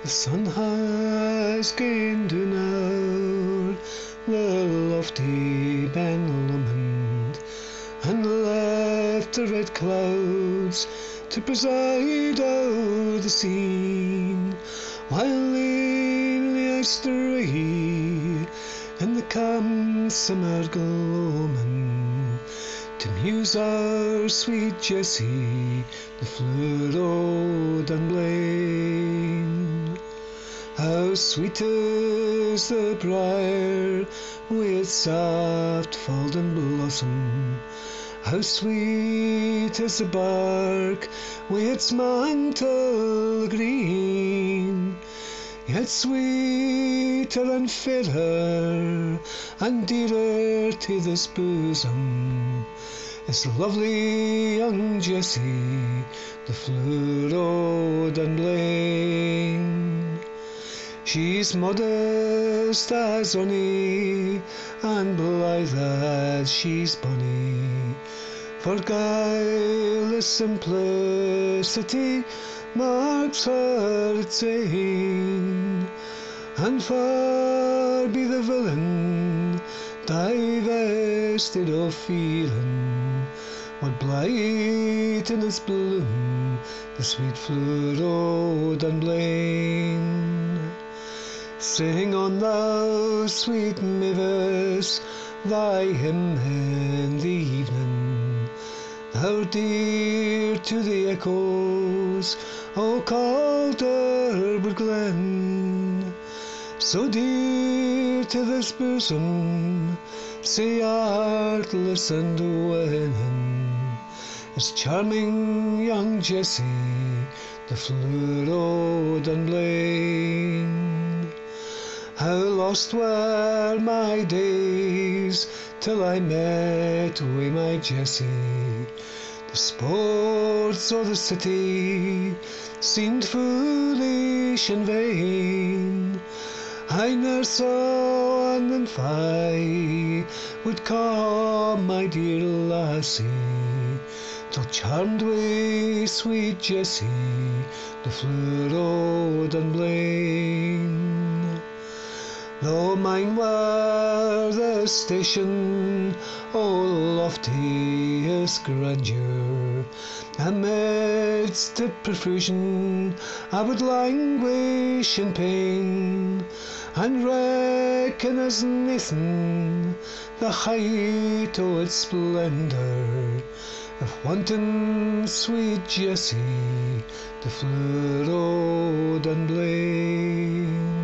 The sun has gone down o'er the lofty Ben Lomond, and left the red clouds to preside o'er the scene, while lamely I stray in the calm summer gloaming to muse our sweet Jessie the Flower o' Dunblane. How sweet is the briar with soft fallen blossom, how sweet is the bark with its mantle green, yet sweeter and fairer and dearer to this bosom is lovely young Jessie the Flower o' Dunblane. She's modest as ony, and blithe as she's bonny, for guileless simplicity marks her its ain, and far be the villain divested of feeling would blight in its bloom the sweet Flower o' Dunblane. Sing on, thou sweet mavis, thy hymn in the evening, thou dear to the echoes o' Calderwood Glen, so dear to this bosom, sae artless and winning, is charming young Jessie the Flower o' Dunblane. How lost were my days till I met wi' my Jessie. The sports o' the city seemed foolish and vain. I ne'er saw an and fie would come my dear lassie, till charmed wi' sweet Jessie the Flower o' Dunblane. Though mine were the station o' loftiest grandeur, amidst the profusion I would languish in pain, and reckon as naething the height o' its splendour, if wanton sweet Jessie the Flower o' Dunblane.